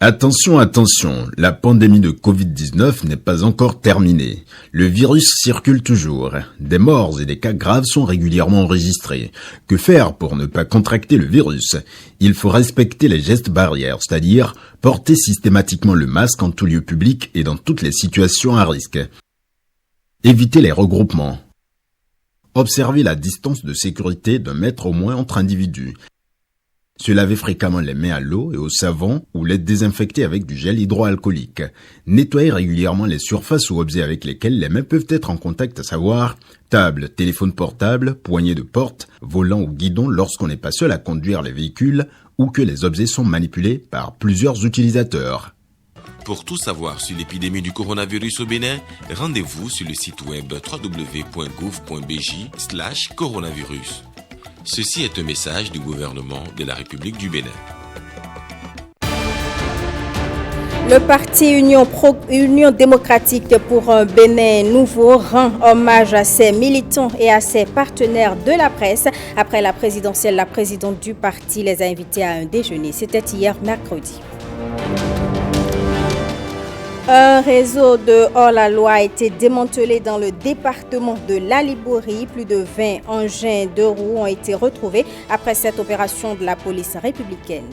Attention, attention, la pandémie de Covid-19 n'est pas encore terminée. Le virus circule toujours. Des morts et des cas graves sont régulièrement enregistrés. Que faire pour ne pas contracter le virus? Il faut respecter les gestes barrières, c'est-à-dire porter systématiquement le masque en tout lieu public et dans toutes les situations à risque. Éviter les regroupements. Observer la distance de sécurité d'1 mètre au moins entre individus. Se laver fréquemment les mains à l'eau et au savon ou les désinfecter avec du gel hydroalcoolique. Nettoyer régulièrement les surfaces ou objets avec lesquels les mains peuvent être en contact, à savoir table, téléphone portable, poignée de porte, volant ou guidon lorsqu'on n'est pas seul à conduire les véhicules ou que les objets sont manipulés par plusieurs utilisateurs. Pour tout savoir sur l'épidémie du coronavirus au Bénin, rendez-vous sur le site web www.gouv.bj/coronavirus. Ceci est un message du gouvernement de la République du Bénin. Le parti Union démocratique pour un Bénin nouveau rend hommage à ses militants et à ses partenaires de la presse. Après la présidentielle, la présidente du parti les a invités à un déjeuner. C'était hier mercredi. Un réseau de hors-la-loi a été démantelé dans le département de la Liborie. Plus de 20 engins de roues ont été retrouvés après cette opération de la police républicaine.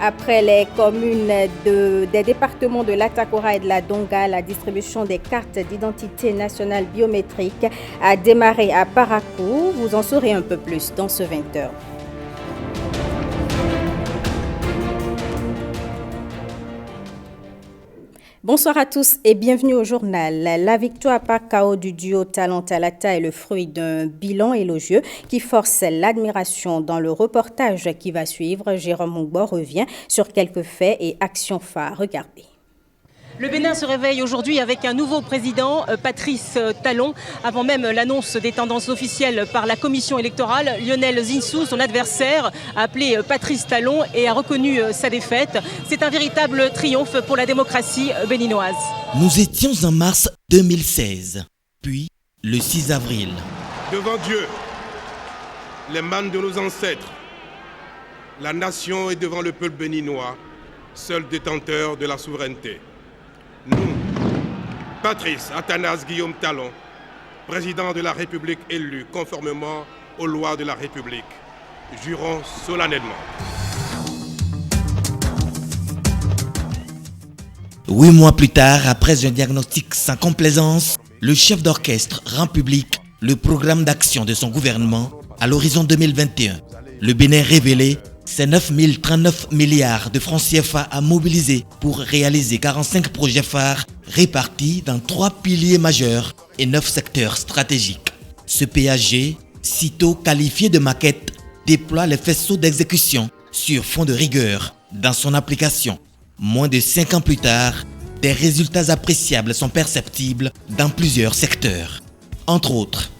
Après les communes des départements de l'Atakora et de la Donga, la distribution des cartes d'identité nationale biométrique a démarré à Parakou. Vous en saurez un peu plus dans ce 20h. Bonsoir à tous et bienvenue au journal. La victoire par KO du duo Talent Talata est le fruit d'un bilan élogieux qui force l'admiration. Dans le reportage qui va suivre, Jérôme Mungbo revient sur quelques faits et actions phares. Regardez. Le Bénin se réveille aujourd'hui avec un nouveau président, Patrice Talon. Avant même l'annonce des tendances officielles par la commission électorale, Lionel Zinsou, son adversaire, a appelé Patrice Talon et a reconnu sa défaite. C'est un véritable triomphe pour la démocratie béninoise. Nous étions en mars 2016, puis le 6 avril. Devant Dieu, les mânes de nos ancêtres, la nation est devant le peuple béninois, seul détenteur de la souveraineté. Nous, Patrice Athanase Guillaume Talon, président de la République élu conformément aux lois de la République, jurons solennellement. 8 mois plus tard, après un diagnostic sans complaisance, le chef d'orchestre rend public le programme d'action de son gouvernement à l'horizon 2021. Le Bénin révélé, c'est 9 039 milliards de francs CFA à mobiliser pour réaliser 45 projets phares répartis dans 3 piliers majeurs et 9 secteurs stratégiques. Ce PAG, sitôt qualifié de maquette, déploie les faisceaux d'exécution sur fond de rigueur dans son application. Moins de 5 ans plus tard, des résultats appréciables sont perceptibles dans plusieurs secteurs. Entre autres,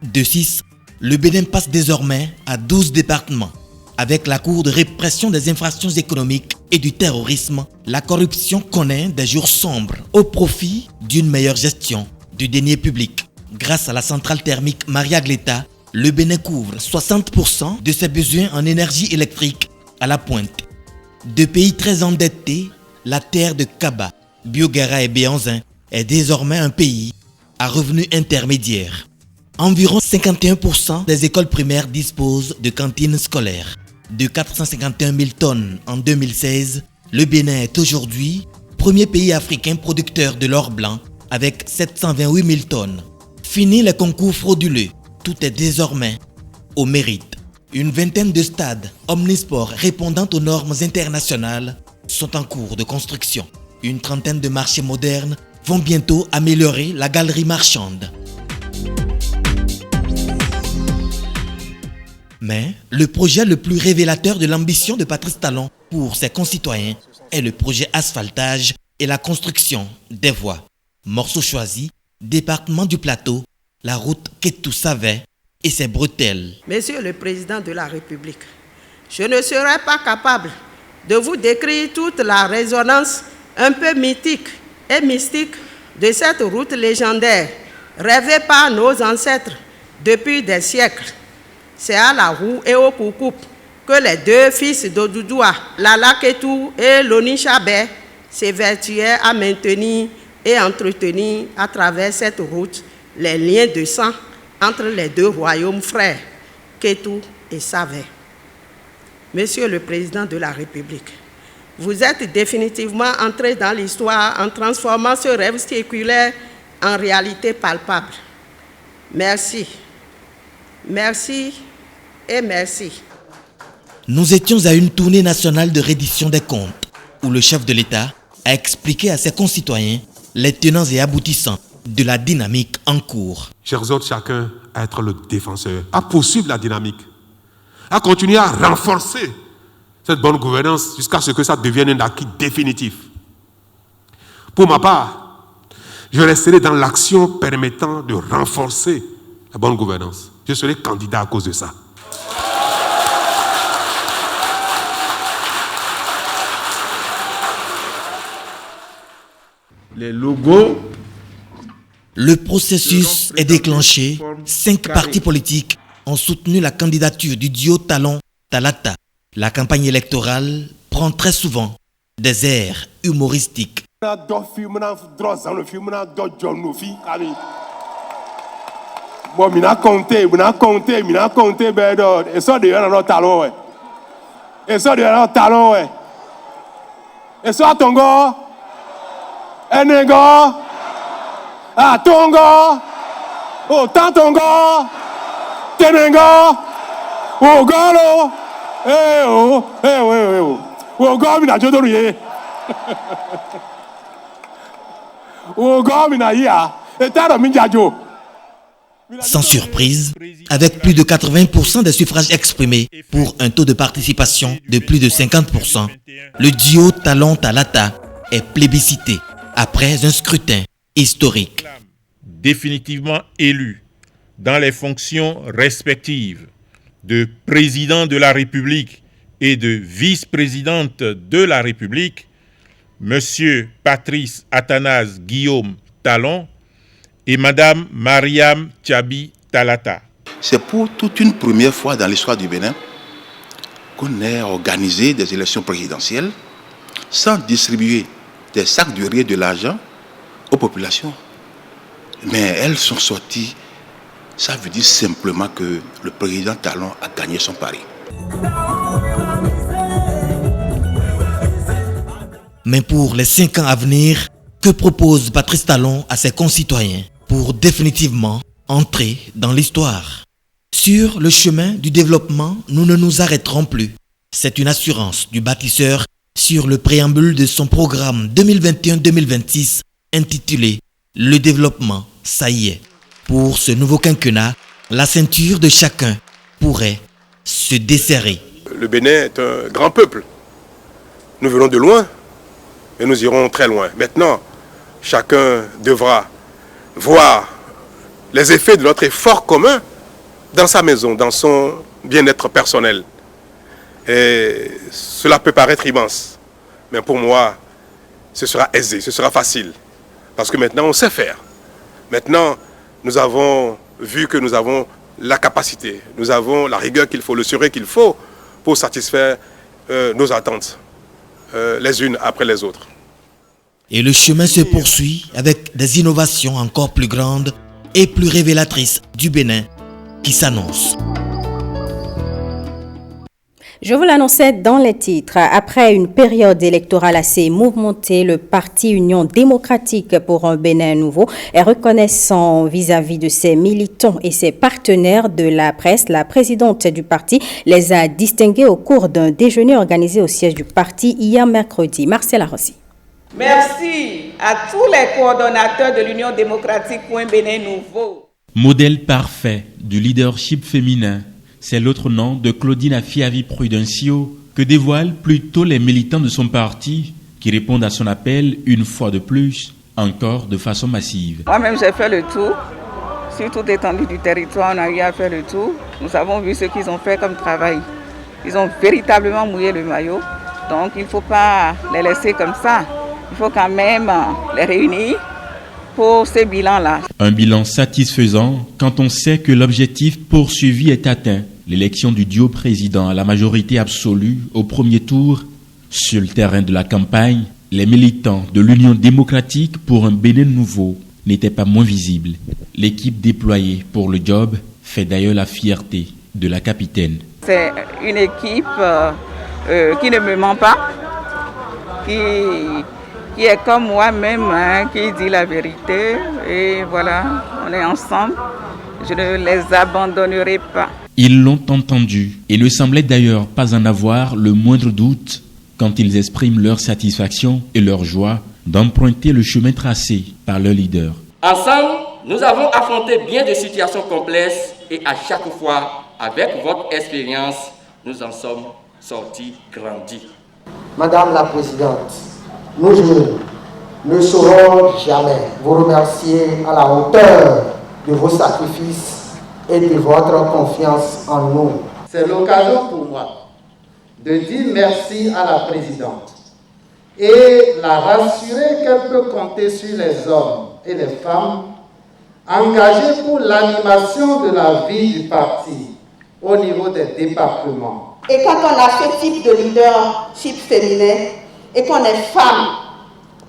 de 6, le Bénin passe désormais à 12 départements. Avec la Cour de répression des infractions économiques et du terrorisme, la corruption connaît des jours sombres au profit d'une meilleure gestion du denier public. Grâce à la centrale thermique Maria Gleta, le Bénin couvre 60% de ses besoins en énergie électrique à la pointe. De pays très endettés, la terre de Kaba, Biogara et Béanzin est désormais un pays à revenus intermédiaires. Environ 51% des écoles primaires disposent de cantines scolaires. De 451 000 tonnes en 2016, le Bénin est aujourd'hui premier pays africain producteur de l'or blanc avec 728 000 tonnes. Fini les concours frauduleux, tout est désormais au mérite. Une vingtaine de stades omnisports répondant aux normes internationales sont en cours de construction. Une trentaine de marchés modernes vont bientôt améliorer la galerie marchande. Mais le projet le plus révélateur de l'ambition de Patrice Talon pour ses concitoyens est le projet asphaltage et la construction des voies. Morceau choisi, département du Plateau, la route Kétou-Savet et ses bretelles. Monsieur le Président de la République, je ne serai pas capable de vous décrire toute la résonance un peu mythique et mystique de cette route légendaire rêvée par nos ancêtres depuis des siècles. c'est à la roue et au coucoupe que les deux fils d'Odoudoua, Lala Ketou et Loni Chabé, s'évertuaient à maintenir et entretenir à travers cette route les liens de sang entre les deux royaumes frères, Ketou et Savé. Monsieur le Président de la République, vous êtes définitivement entré dans l'histoire en transformant ce rêve séculaire en réalité palpable. Merci. Merci et merci. Nous étions à une tournée nationale de reddition des comptes où le chef de l'État a expliqué à ses concitoyens les tenants et aboutissants de la dynamique en cours. J'exhorte chacun à être le défenseur, à poursuivre la dynamique, à continuer à renforcer cette bonne gouvernance jusqu'à ce que ça devienne un acquis définitif. Pour ma part, je resterai dans l'action permettant de renforcer la bonne gouvernance. Je serai candidat à cause de ça. Les logos. Le processus est déclenché. 5 partis politiques ont soutenu la candidature du duo Talon-Talata. La campagne électorale prend très souvent des airs humoristiques. Enego, Atongo, O Tantongo, Tenengo, O Golo, O Gomina Jodorie, O Gomina Ia, et Taraminjajo. Sans surprise, avec plus de 80% des suffrages exprimés pour un taux de participation de plus de 50%, le duo Talon-Talata est plébiscité après un scrutin historique. Définitivement élu dans les fonctions respectives de président de la République et de vice-présidente de la République, M. Patrice Athanase Guillaume Talon et Mme Mariam Tchabi Talata. C'est pour toute une première fois dans l'histoire du Bénin qu'on ait organisé des élections présidentielles sans distribuer des sacs de riz et de l'argent aux populations. Mais elles sont sorties. Ça veut dire simplement que le président Talon a gagné son pari. Mais pour les 5 ans à venir, que propose Patrice Talon à ses concitoyens pour définitivement entrer dans l'histoire? Sur le chemin du développement, nous ne nous arrêterons plus. C'est une assurance du bâtisseur sur le préambule de son programme 2021-2026 intitulé « Le développement, ça y est ». Pour ce nouveau quinquennat, la ceinture de chacun pourrait se desserrer. Le Bénin est un grand peuple. Nous venons de loin et nous irons très loin. Maintenant, chacun devra voir les effets de notre effort commun dans sa maison, dans son bien-être personnel. Et cela peut paraître immense, mais pour moi, ce sera aisé, ce sera facile. Parce que maintenant, on sait faire. Maintenant, nous avons vu que nous avons la capacité, nous avons la rigueur qu'il faut, le sérieux qu'il faut pour satisfaire nos attentes, les unes après les autres. Et le chemin se poursuit avec des innovations encore plus grandes et plus révélatrices du Bénin qui s'annoncent. Je vous l'annonçais dans les titres. Après une période électorale assez mouvementée, le parti Union démocratique pour un Bénin nouveau est reconnaissant vis-à-vis de ses militants et ses partenaires de la presse. La présidente du parti les a distingués au cours d'un déjeuner organisé au siège du parti hier mercredi. Marcella Rossi. Merci à tous les coordonnateurs de l'Union démocratique pour un Bénin nouveau. Modèle parfait du leadership féminin. C'est l'autre nom de Claudine Afiavi Prudencio que dévoilent plutôt les militants de son parti qui répondent à son appel une fois de plus, encore de façon massive. Moi-même j'ai fait le tour, sur toute l'étendue du territoire on a eu à faire le tour. Nous avons vu ce qu'ils ont fait comme travail. Ils ont véritablement mouillé le maillot, donc il ne faut pas les laisser comme ça. Il faut quand même les réunir pour ce bilan-là. Un bilan satisfaisant quand on sait que l'objectif poursuivi est atteint. l'élection du duo président à la majorité absolue au premier tour. Sur le terrain de la campagne, les militants de l'Union démocratique pour un Bénin nouveau n'étaient pas moins visibles. L'équipe déployée pour le job fait d'ailleurs la fierté de la capitaine. C'est une équipe qui ne me ment pas, qui est comme moi-même, qui dit la vérité. Et voilà, on est ensemble. Je ne les abandonnerai pas. Ils l'ont entendu et ne semblaient d'ailleurs pas en avoir le moindre doute quand ils expriment leur satisfaction et leur joie d'emprunter le chemin tracé par leur leader. Ensemble, nous avons affronté bien de situations complexes et à chaque fois, avec votre expérience, nous en sommes sortis grandis. Madame la Présidente, nous ne saurons jamais vous remercier à la hauteur de vos sacrifices et de votre confiance en nous. C'est l'occasion pour moi de dire merci à la Présidente et la rassurer qu'elle peut compter sur les hommes et les femmes engagés pour l'animation de la vie du parti au niveau des départements. Et quand on a ce type de leadership féminin et qu'on est femme,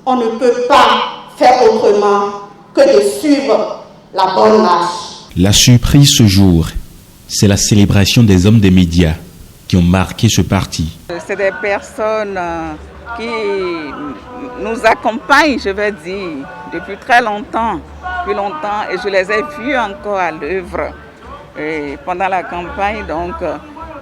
on ne peut pas faire autrement que de suivre la bonne marche. La surprise ce jour, c'est la célébration des hommes des médias qui ont marqué ce parti. C'est des personnes qui nous accompagnent, je vais dire, depuis très longtemps, et je les ai vus encore à l'œuvre pendant la campagne, donc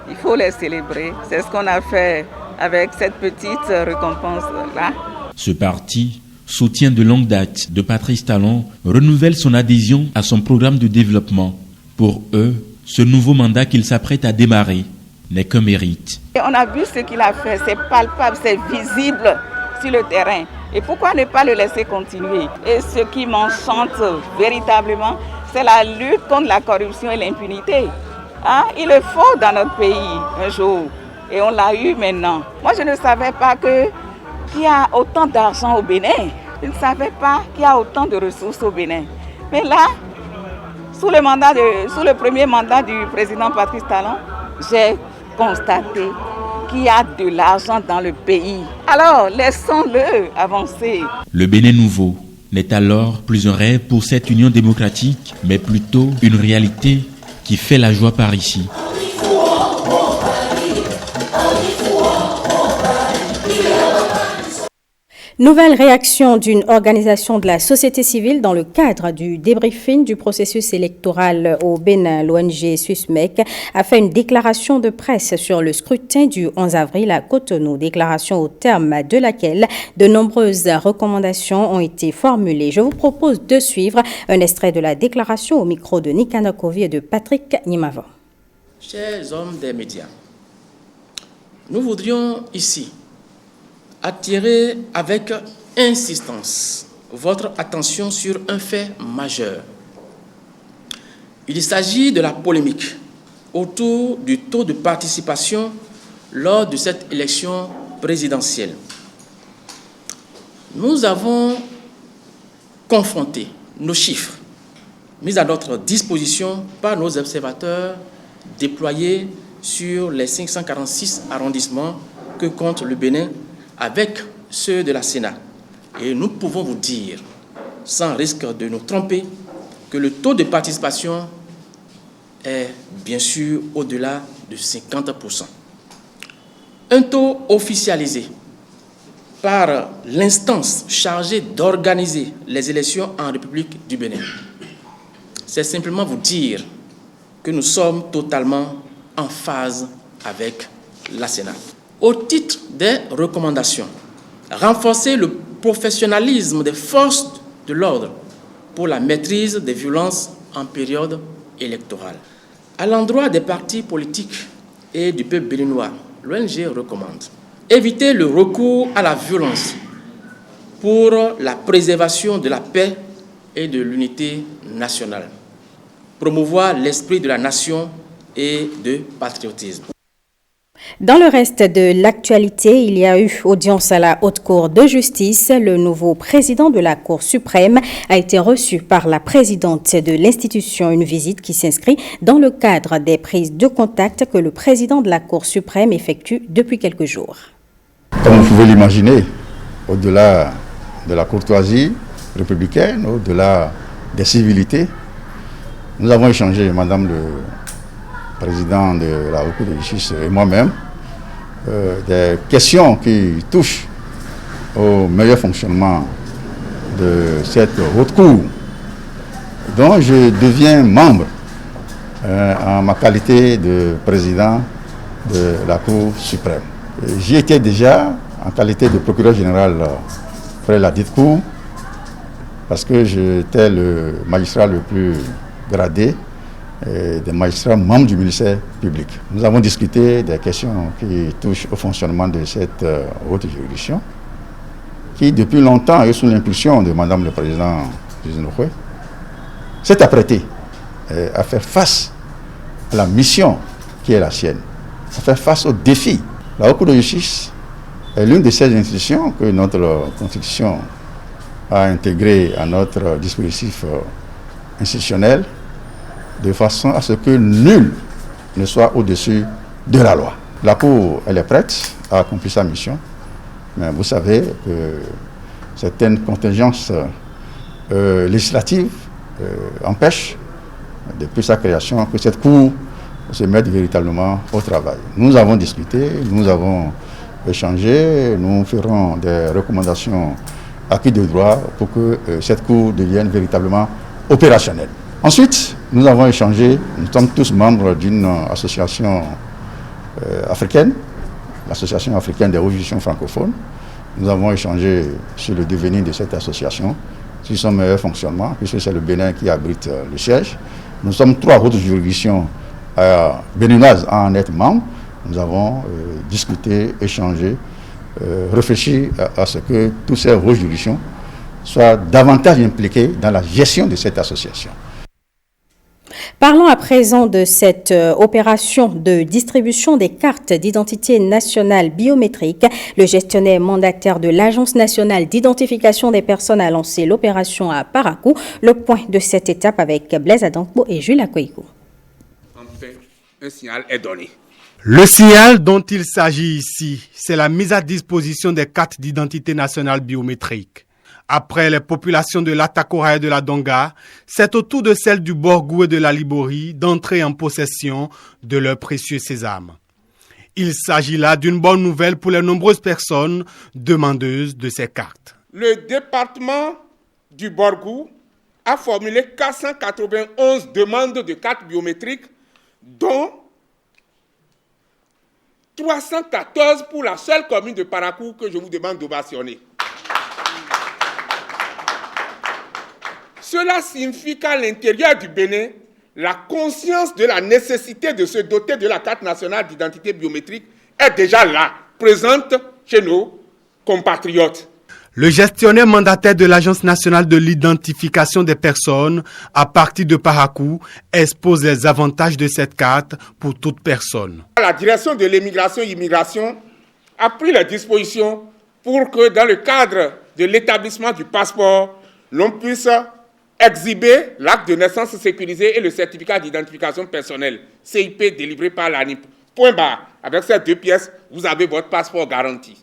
il faut les célébrer. C'est ce qu'on a fait avec cette petite récompense-là. Ce parti, soutien de longue date de Patrice Talon, renouvelle son adhésion à son programme de développement. Pour eux, ce nouveau mandat qu'il s'apprête à démarrer n'est qu'un mérite. Et on a vu ce qu'il a fait, c'est palpable, c'est visible sur le terrain. Et pourquoi ne pas le laisser continuer? Et ce qui m'enchante véritablement, c'est la lutte contre la corruption et l'impunité. Il le faut dans notre pays un jour. Et on l'a eu maintenant. Moi, je ne savais pas qu'il y a autant d'argent au Bénin. Je ne savais pas qu'il y a autant de ressources au Bénin. Mais là, sous le premier mandat du président Patrice Talon, j'ai constaté qu'il y a de l'argent dans le pays. Alors, laissons-le avancer. Le Bénin nouveau n'est alors plus un rêve pour cette union démocratique, mais plutôt une réalité qui fait la joie par ici. Nouvelle réaction d'une organisation de la société civile dans le cadre du débriefing du processus électoral au Bénin. L'ONG SUSMEC a fait une déclaration de presse sur le scrutin du 11 avril à Cotonou. Déclaration au terme de laquelle de nombreuses recommandations ont été formulées. Je vous propose de suivre un extrait de la déclaration au micro de Nicanor Kovi et de Patrick Nimavo. Chers hommes des médias, nous voudrions ici attirer avec insistance votre attention sur un fait majeur. Il s'agit de la polémique autour du taux de participation lors de cette élection présidentielle. Nous avons confronté nos chiffres mis à notre disposition par nos observateurs déployés sur les 546 arrondissements que compte le Bénin avec ceux de la Sénat. Et nous pouvons vous dire, sans risque de nous tromper, que le taux de participation est bien sûr au-delà de 50%. Un taux officialisé par l'instance chargée d'organiser les élections en République du Bénin. C'est simplement vous dire que nous sommes totalement en phase avec la Sénat. Au titre des recommandations, renforcer le professionnalisme des forces de l'ordre pour la maîtrise des violences en période électorale. À l'endroit des partis politiques et du peuple béninois, l'ONG recommande éviter le recours à la violence pour la préservation de la paix et de l'unité nationale. Promouvoir l'esprit de la nation et de patriotisme. Dans le reste de l'actualité, il y a eu audience à la Haute Cour de justice. Le nouveau président de la Cour suprême a été reçu par la présidente de l'institution, une visite qui s'inscrit dans le cadre des prises de contact que le président de la Cour suprême effectue depuis quelques jours. Comme vous pouvez l'imaginer, au-delà de la courtoisie républicaine, au-delà des civilités, nous avons échangé, Madame le président de la Haute Cour de justice et moi-même, des questions qui touchent au meilleur fonctionnement de cette haute cour, dont je deviens membre en ma qualité de président de la Cour suprême. J'y étais déjà en qualité de procureur général près de la dite cour, parce que j'étais le magistrat le plus gradé des magistrats membres du ministère public. Nous avons discuté des questions qui touchent au fonctionnement de cette haute juridiction, qui depuis longtemps, et sous l'impulsion de Madame le Président Zinokwe, s'est apprêtée à faire face à la mission qui est la sienne, à faire face aux défis. La Haute Cour de justice est l'une de ces institutions que notre Constitution a intégrées à notre dispositif institutionnel, de façon à ce que nul ne soit au-dessus de la loi. La Cour, elle est prête à accomplir sa mission, mais vous savez que certaines contingences législatives empêchent, depuis sa création, que cette Cour se mette véritablement au travail. Nous avons discuté, nous avons échangé, nous ferons des recommandations acquis de droit pour que cette Cour devienne véritablement opérationnelle. Ensuite, nous avons échangé, nous sommes tous membres d'une association africaine, l'Association africaine des hautes juridictions francophones. Nous avons échangé sur le devenir de cette association, sur son meilleur fonctionnement, puisque c'est le Bénin qui abrite le siège. Nous sommes 3 hautes juridictions béninoises à en être membres. Nous avons discuté, échangé, réfléchi à ce que toutes ces hautes juridictions soient davantage impliquées dans la gestion de cette association. Parlons à présent de cette opération de distribution des cartes d'identité nationale biométrique. Le gestionnaire mandataire de l'Agence nationale d'identification des personnes a lancé l'opération à Parakou. Le point de cette étape avec Blaise Adankbo et Jules Akoïko. Enfin, un signal est donné. Le signal dont il s'agit ici, c'est la mise à disposition des cartes d'identité nationale biométrique. Après les populations de l'Atakora et de la Donga, c'est au tour de celles du Borgou et de la Libori d'entrer en possession de leur précieux sésame. Il s'agit là d'une bonne nouvelle pour les nombreuses personnes demandeuses de ces cartes. Le département du Borgou a formulé 491 demandes de cartes biométriques, dont 314 pour la seule commune de Parakou que je vous demande d'ovationner. Cela signifie qu'à l'intérieur du Bénin, la conscience de la nécessité de se doter de la carte nationale d'identité biométrique est déjà là, présente chez nos compatriotes. Le gestionnaire mandataire de l'Agence nationale de l'identification des personnes, à partir de Parakou, expose les avantages de cette carte pour toute personne. La direction de l'immigration et l'immigration a pris les dispositions pour que, dans le cadre de l'établissement du passeport, l'on puisse exhiber l'acte de naissance sécurisé et le certificat d'identification personnelle, CIP délivré par l'ANIP. Point barre. Avec ces 2 pièces, vous avez votre passeport garanti.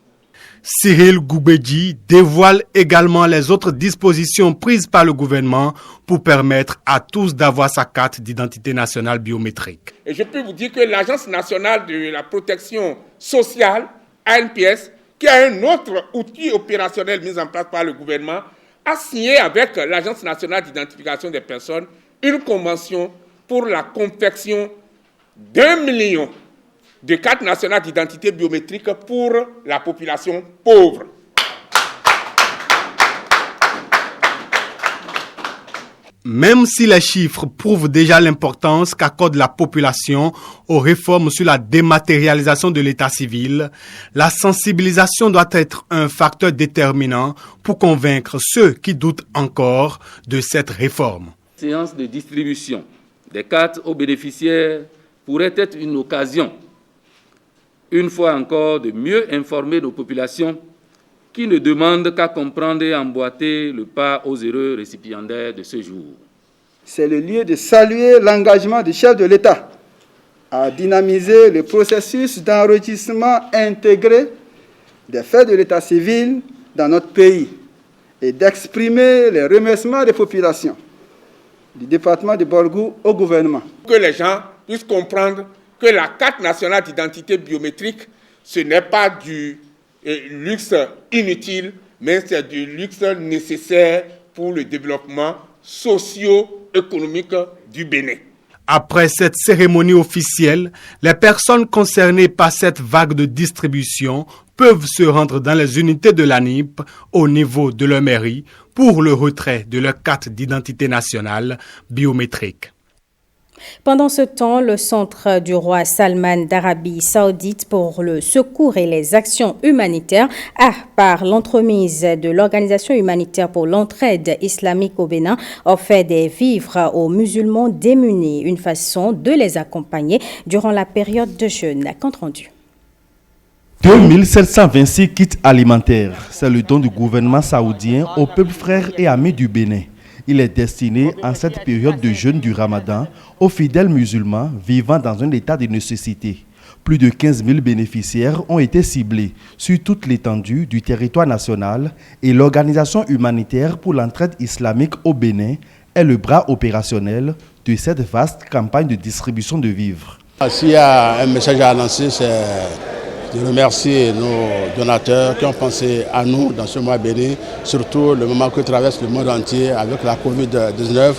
Cyril Goubedji dévoile également les autres dispositions prises par le gouvernement pour permettre à tous d'avoir sa carte d'identité nationale biométrique. Et je peux vous dire que l'Agence nationale de la protection sociale, ANPS, qui a un autre outil opérationnel mis en place par le gouvernement, a signé avec l'Agence nationale d'identification des personnes une convention pour la confection d'1 million de cartes nationales d'identité biométrique pour la population pauvre. Même si les chiffres prouvent déjà l'importance qu'accorde la population aux réformes sur la dématérialisation de l'état civil, la sensibilisation doit être un facteur déterminant pour convaincre ceux qui doutent encore de cette réforme. La séance de distribution des cartes aux bénéficiaires pourrait être une occasion une fois encore, de mieux informer nos populations qui ne demandent qu'à comprendre et emboîter le pas aux heureux récipiendaires de ce jour. C'est le lieu de saluer l'engagement du chef de l'État à dynamiser le processus d'enregistrement intégré des faits de l'état civil dans notre pays et d'exprimer les remerciements des populations du département de Borgou au gouvernement. Que les gens puissent comprendre que la carte nationale d'identité biométrique, ce n'est pas du luxe inutile, mais c'est du luxe nécessaire pour le développement socio-économique du Bénin. Après cette cérémonie officielle, les personnes concernées par cette vague de distribution peuvent se rendre dans les unités de l'ANIP au niveau de leur mairie pour le retrait de leur carte d'identité nationale biométrique. Pendant ce temps, le Centre du roi Salman d'Arabie Saoudite pour le secours et les actions humanitaires a, par l'entremise de l'Organisation humanitaire pour l'entraide islamique au Bénin, offert des vivres aux musulmans démunis, une façon de les accompagner durant la période de jeûne. Compte rendu. 2726 kits alimentaires, c'est le don du gouvernement saoudien au peuple frère et ami du Bénin. Il est destiné en cette période de jeûne du Ramadan aux fidèles musulmans vivant dans un état de nécessité. Plus de 15 000 bénéficiaires ont été ciblés sur toute l'étendue du territoire national et l'Organisation humanitaire pour l'entraide islamique au Bénin est le bras opérationnel de cette vaste campagne de distribution de vivres. S'il y a un message à lancer, c'est de remercier nos donateurs qui ont pensé à nous dans ce mois béni, surtout le moment que traverse le monde entier avec la Covid-19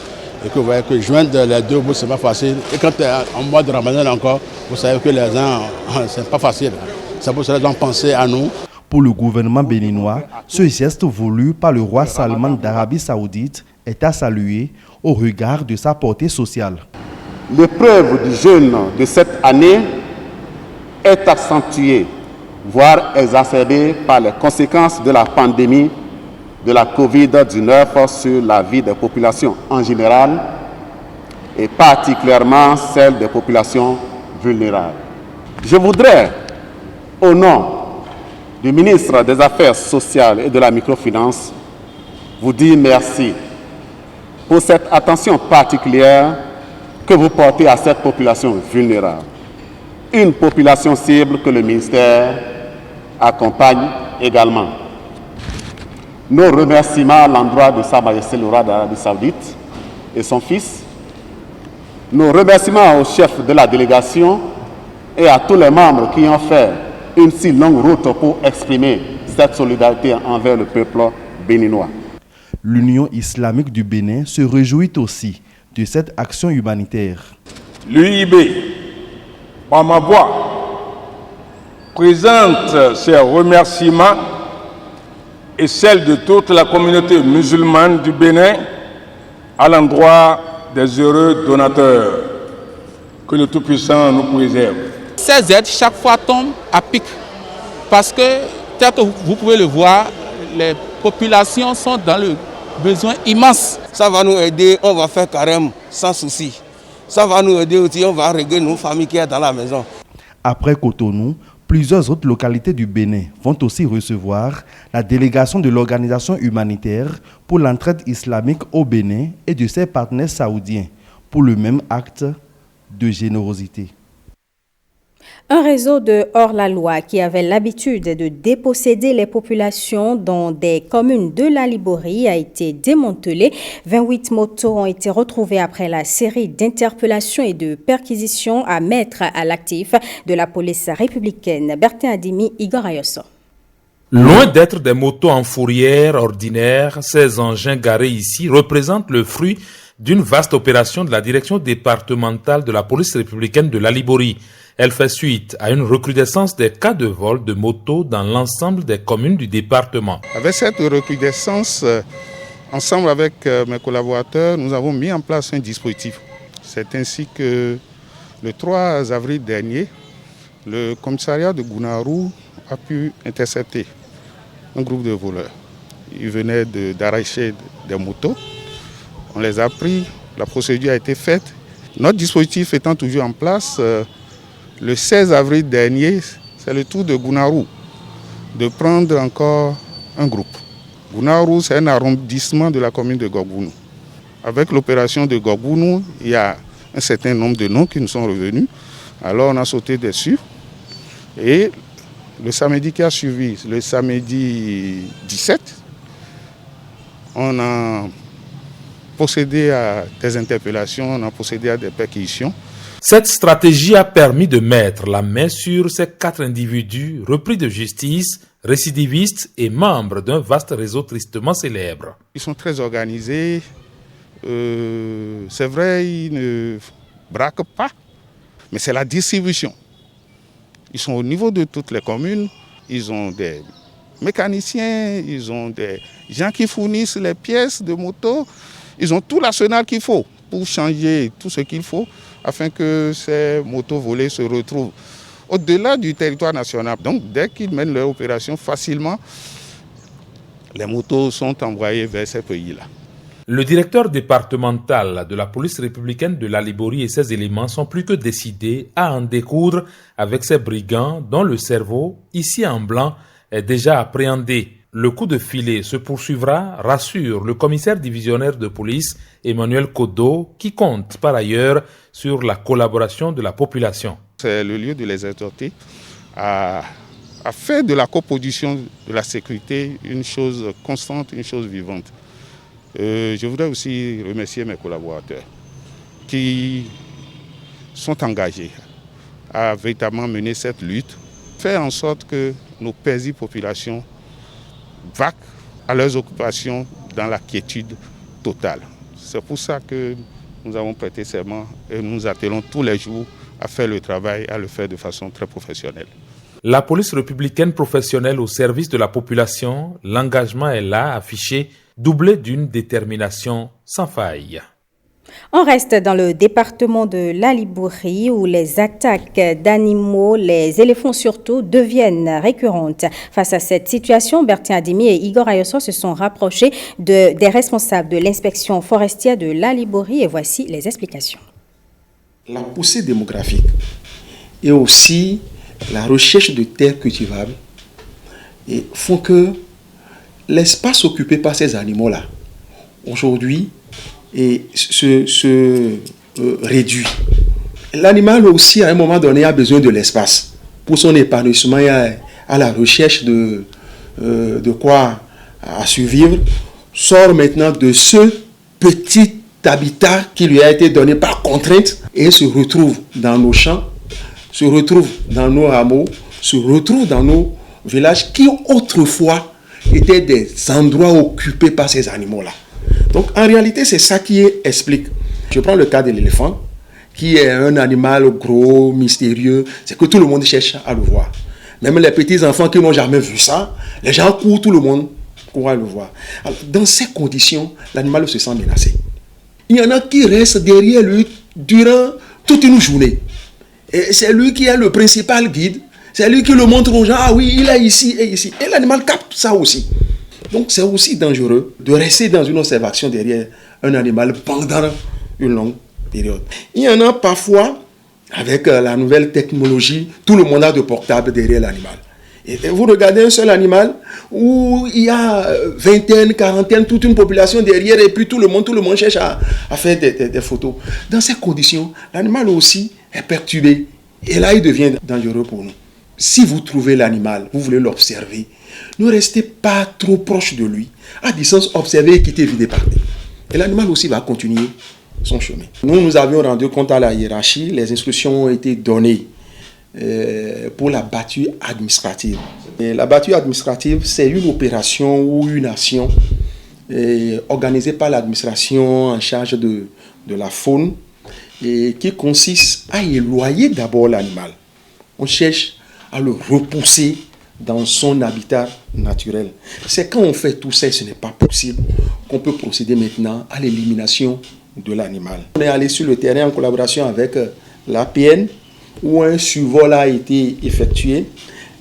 et que vous voyez que joindre les deux bouts, c'est pas facile. Et quand en mois de Ramadan encore, vous savez que les gens, c'est pas facile. C'est pour cela qu'ils ont pensé à nous. Pour le gouvernement béninois, ce geste voulu par le roi Salman d'Arabie Saoudite est à saluer au regard de sa portée sociale. L'épreuve du jeûne de cette année est accentuée, voire exacerbée par les conséquences de la pandémie de la Covid-19 sur la vie des populations en général et particulièrement celle des populations vulnérables. Je voudrais, au nom du ministre des Affaires sociales et de la microfinance, vous dire merci pour cette attention particulière que vous portez à cette population vulnérable. Une population cible que le ministère accompagne également. Nos remerciements à l'endroit de Sa Majesté le roi d'Arabie Saoudite et son fils. Nos remerciements au chef de la délégation et à tous les membres qui ont fait une si longue route pour exprimer cette solidarité envers le peuple béninois. L'Union islamique du Bénin se réjouit aussi de cette action humanitaire. L'UIB, par ma voix, présente ses remerciements et celles de toute la communauté musulmane du Bénin à l'endroit des heureux donateurs. Que le Tout-Puissant nous préserve. Ces aides, chaque fois, tombent à pic. Parce que, tel que vous pouvez le voir, les populations sont dans le besoin immense. Ça va nous aider, on va faire carême sans souci. Ça va nous aider aussi, on va régler nos familles qui sont dans la maison. Après Cotonou, plusieurs autres localités du Bénin vont aussi recevoir la délégation de l'Organisation humanitaire pour l'entraide islamique au Bénin et de ses partenaires saoudiens pour le même acte de générosité. Un réseau de hors-la-loi qui avait l'habitude de déposséder les populations dans des communes de la Liborie a été démantelé. 28 motos ont été retrouvées après la série d'interpellations et de perquisitions à mettre à l'actif de la police républicaine. Bertin Adimi, Igor Ayosso. Loin d'être des motos en fourrière ordinaire, ces engins garés ici représentent le fruit d'une vaste opération de la direction départementale de la police républicaine de la Liborie. Elle fait suite à une recrudescence des cas de vol de motos dans l'ensemble des communes du département. Avec cette recrudescence, ensemble avec mes collaborateurs, nous avons mis en place un dispositif. C'est ainsi que le 3 avril dernier, le commissariat de Gounaru a pu intercepter un groupe de voleurs. Ils venaient d'arracher des motos. On les a pris, la procédure a été faite. Notre dispositif étant toujours en place, le 16 avril dernier, c'est le tour de Gounaru de prendre encore un groupe. Gounaru, c'est un arrondissement de la commune de Gorgounou. Avec l'opération de Gorgounou, il y a un certain nombre de noms qui nous sont revenus. Alors on a sauté dessus. Et le samedi qui a suivi, le samedi 17, on a procédé à des interpellations, on a procédé à des perquisitions. Cette stratégie a permis de mettre la main sur ces 4 individus repris de justice, récidivistes et membres d'un vaste réseau tristement célèbre. Ils sont très organisés. C'est vrai, ils ne braquent pas, mais c'est la distribution. Ils sont au niveau de toutes les communes, ils ont des mécaniciens, ils ont des gens qui fournissent les pièces de moto, ils ont tout l'arsenal qu'il faut pour changer tout ce qu'il faut afin que ces motos volées se retrouvent au-delà du territoire national. Donc dès qu'ils mènent leur opération facilement, les motos sont envoyées vers ces pays-là. Le directeur départemental de la police républicaine de la Liborie et ses éléments sont plus que décidés à en découdre avec ces brigands dont le cerveau, ici en blanc, est déjà appréhendé. Le coup de filet se poursuivra, rassure le commissaire divisionnaire de police Emmanuel Kodo, qui compte par ailleurs sur la collaboration de la population. C'est le lieu de les exhorter à faire de la coproduction de la sécurité une chose constante, une chose vivante. Je voudrais aussi remercier mes collaborateurs qui sont engagés à véritablement mener cette lutte, faire en sorte que nos paisibles populations vaquent à leurs occupations dans la quiétude totale. C'est pour ça que nous avons prêté serment et nous attelons tous les jours à faire le travail, à le faire de façon très professionnelle. La police républicaine professionnelle au service de la population, l'engagement est là, affiché, doublé d'une détermination sans faille. On reste dans le département de la Liborie où les attaques d'animaux, les éléphants surtout, deviennent récurrentes. Face à cette situation, Bertin Adimi et Igor Ayoso se sont rapprochés des responsables de l'inspection forestière de la Liborie et voici les explications. La poussée démographique et aussi la recherche de terres cultivables font que l'espace occupé par ces animaux-là, aujourd'hui, se réduit. L'animal aussi, à un moment donné, a besoin de l'espace. Pour son épanouissement et à la recherche de quoi à survivre, sort maintenant de ce petit habitat qui lui a été donné par contrainte et se retrouve dans nos champs, se retrouve dans nos hameaux, se retrouve dans nos villages qui autrefois étaient des endroits occupés par ces animaux-là. Donc en réalité, c'est ça qui explique. Je prends le cas de l'éléphant, qui est un animal gros, mystérieux, c'est que tout le monde cherche à le voir. Même les petits-enfants qui n'ont jamais vu ça, les gens courent, tout le monde court à le voir. Alors, dans ces conditions, l'animal se sent menacé. Il y en a qui restent derrière lui durant toute une journée. Et c'est lui qui est le principal guide. C'est lui qui le montre aux gens, ah oui, il est ici et ici. Et l'animal capte ça aussi. Donc c'est aussi dangereux de rester dans une observation derrière un animal pendant une longue période. Il y en a parfois, avec la nouvelle technologie, tout le monde a de portable derrière l'animal. Et vous regardez un seul animal où il y a vingtaine, quarantaine, toute une population derrière et puis tout le monde cherche à faire des photos. Dans ces conditions, l'animal aussi est perturbé. Et là, il devient dangereux pour nous. Si vous trouvez l'animal, vous voulez l'observer, ne restez pas trop proche de lui. À distance, observez et quittez vite partir. Et l'animal aussi va continuer son chemin. Nous avions rendu compte à la hiérarchie, les instructions ont été données pour la battue administrative. Et la battue administrative, c'est une opération ou une action organisée par l'administration en charge de la faune et qui consiste à éloigner d'abord l'animal. On cherche à le repousser dans son habitat naturel. C'est quand on fait tout ça, ce n'est pas possible, qu'on peut procéder maintenant à l'élimination de l'animal. On est allé sur le terrain en collaboration avec l'APN, où un survol a été effectué.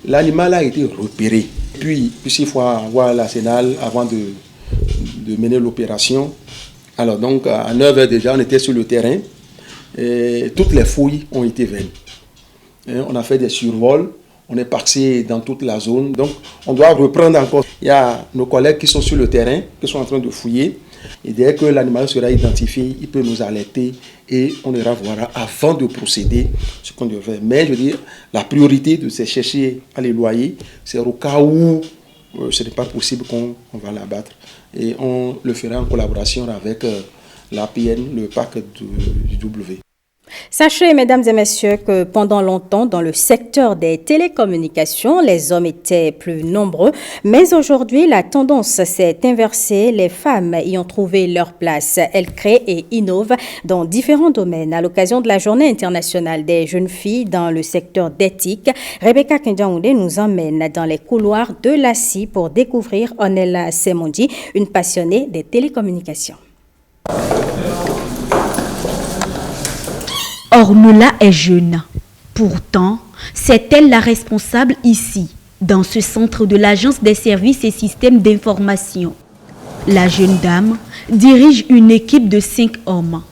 L'animal a été repéré. Puis il faut avoir l'arsenal avant de mener l'opération. Alors donc, à 9h déjà, on était sur le terrain. Et toutes les fouilles ont été vaines. On a fait des survols. on est passé dans toute la zone. Donc, on doit reprendre encore. Il y a nos collègues qui sont sur le terrain, qui sont en train de fouiller. Et dès que l'animal sera identifié, il peut nous alerter et on ira voir avant de procéder ce qu'on doit faire. Mais je veux dire, la priorité de chercher à les loyer, c'est au cas où ce n'est pas possible qu'on va l'abattre. Et on le fera en collaboration avec l'APN, le parc du W. Sachez, mesdames et messieurs, que pendant longtemps, dans le secteur des télécommunications, les hommes étaient plus nombreux. Mais aujourd'hui, la tendance s'est inversée. Les femmes y ont trouvé leur place. Elles créent et innovent dans différents domaines. À l'occasion de la Journée internationale des jeunes filles dans le secteur d'éthique, Rebecca Kendiaoundé nous emmène dans les couloirs de l'ACI pour découvrir Onella Semondi, une passionnée des télécommunications. Ornella est jeune. Pourtant, c'est elle la responsable ici, dans ce centre de l'Agence des services et systèmes d'information. La jeune dame dirige une équipe de 5 hommes.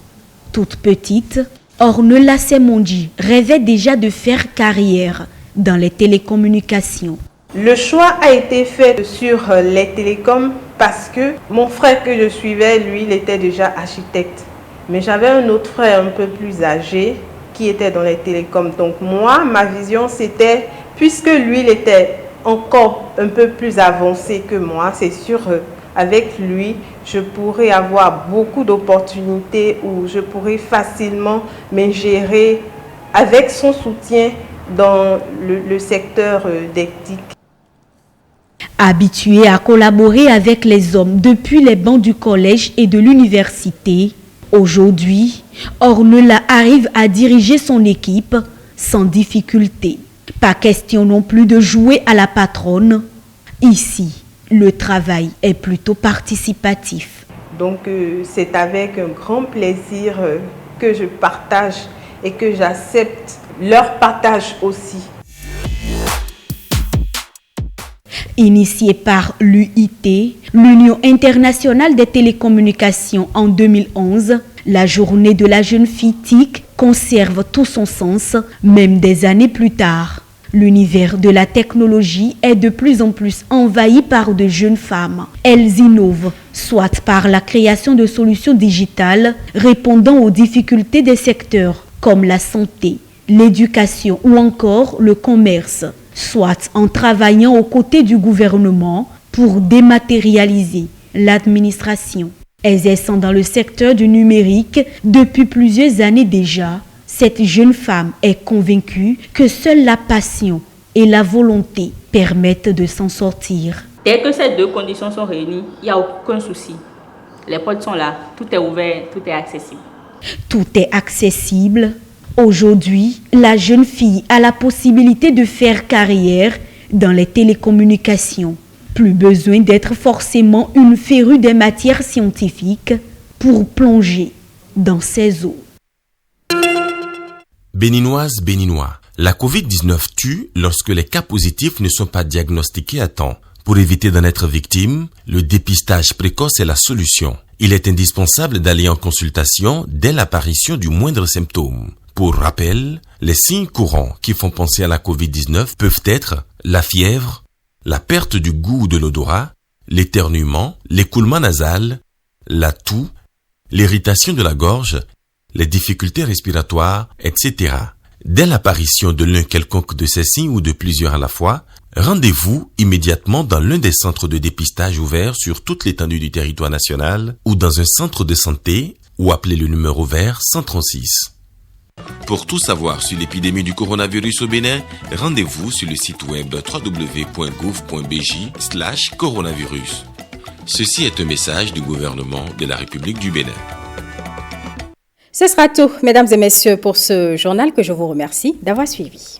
Toute petite, Ornella Semondi rêvait déjà de faire carrière dans les télécommunications. Le choix a été fait sur les télécoms parce que mon frère que je suivais, lui, il était déjà architecte. Mais j'avais un autre frère un peu plus âgé qui était dans les télécoms. Donc moi, ma vision, c'était, puisque lui, il était encore un peu plus avancé que moi, c'est sûr, avec lui, je pourrais avoir beaucoup d'opportunités où je pourrais facilement m'ingérer avec son soutien dans le secteur d'éthique. Habituée à collaborer avec les hommes depuis les bancs du collège et de l'université, aujourd'hui, Ornella arrive à diriger son équipe sans difficulté. Pas question non plus de jouer à la patronne. Ici, le travail est plutôt participatif. Donc c'est avec un grand plaisir que je partage et que j'accepte leur partage aussi. Initiée par l'UIT, l'Union internationale des télécommunications en 2011, la journée de la jeune fille TIC conserve tout son sens, même des années plus tard. L'univers de la technologie est de plus en plus envahi par de jeunes femmes. Elles innovent, soit par la création de solutions digitales répondant aux difficultés des secteurs comme la santé, l'éducation ou encore le commerce, soit en travaillant aux côtés du gouvernement pour dématérialiser l'administration. Exerçant dans le secteur du numérique depuis plusieurs années déjà, cette jeune femme est convaincue que seule la passion et la volonté permettent de s'en sortir. Dès que ces deux conditions sont réunies, il n'y a aucun souci. Les portes sont là, tout est ouvert, tout est accessible. Tout est accessible. Aujourd'hui, la jeune fille a la possibilité de faire carrière dans les télécommunications. Plus besoin d'être forcément une férue des matières scientifiques pour plonger dans ces eaux. Béninoises, Béninois, la Covid-19 tue lorsque les cas positifs ne sont pas diagnostiqués à temps. Pour éviter d'en être victime, le dépistage précoce est la solution. Il est indispensable d'aller en consultation dès l'apparition du moindre symptôme. Pour rappel, les signes courants qui font penser à la Covid-19 peuvent être la fièvre, la perte du goût ou de l'odorat, l'éternuement, l'écoulement nasal, la toux, l'irritation de la gorge, les difficultés respiratoires, etc. Dès l'apparition de l'un quelconque de ces signes ou de plusieurs à la fois, rendez-vous immédiatement dans l'un des centres de dépistage ouverts sur toute l'étendue du territoire national ou dans un centre de santé ou appelez le numéro vert 136. Pour tout savoir sur l'épidémie du coronavirus au Bénin, rendez-vous sur le site web www.gouv.bj/coronavirus. Ceci est un message du gouvernement de la République du Bénin. Ce sera tout, mesdames et messieurs, pour ce journal que je vous remercie d'avoir suivi.